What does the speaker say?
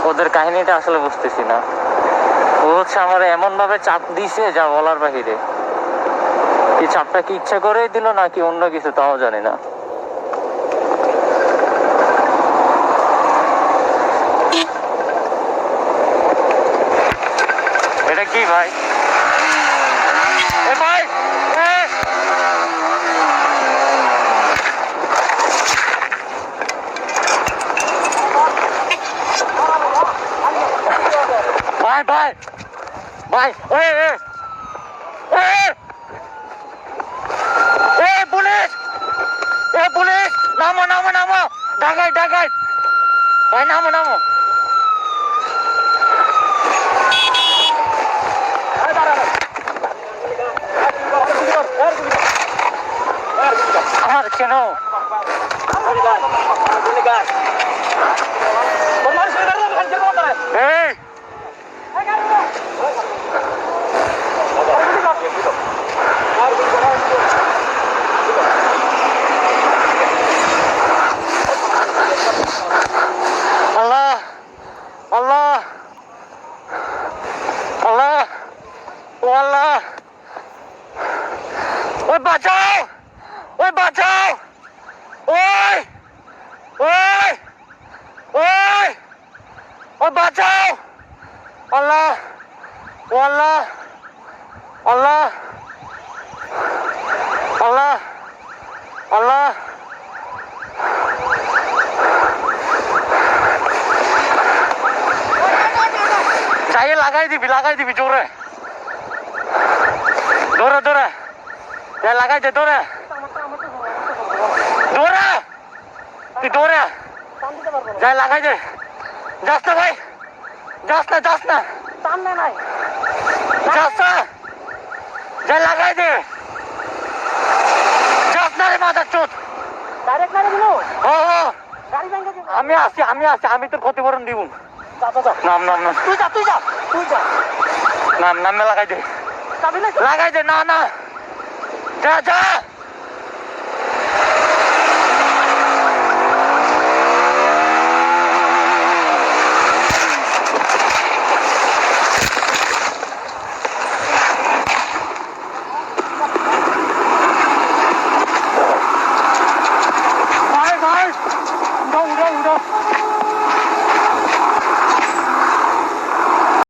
ওদের কাহিনীটা আসলে বুঝতেছি না। ও হচ্ছে আমার এমন ভাবে চাপ দিছে যা বলার বাহিরে। কি চাপটা কি ইচ্ছা করেই দিল নাকি অন্য কিছু তাও জানি না। এটা কি ভাই? এ ভাই ভাই ভাই ভাই পুলিশ পুলিশ নামো নামো নামো ডাকাই ডাকাই ভাই নামো নামো আমার কেন এই আল্লাহ আল্লাহ আল্লাহ ও আল্লাহ ওই বাঁচাও ওই বাঁচাও ওই ওই ওই ওই বাঁচাও আল্লাহ ও আল্লাহ আল্লাহ আল্লাহ আল্লাহ যাই লাগাই দিবি জোরে দৌড়ে দৌড়ে যাই লাগাই দে দৌড়ে দৌড়ে তুই দৌড়ে যাই লাগাই দে যাস না ভাই যাস না যাস না সামনে নাই যাস না যাই লাগাই দে যাস না রে মাথার চোট ডাইরেক্ট মারে দিলো আমি আসছি আমি তোর ক্ষতিপূরণ দিব নাম নাম নাম তুই যা নাম নামে লাগাই দে না না যা যা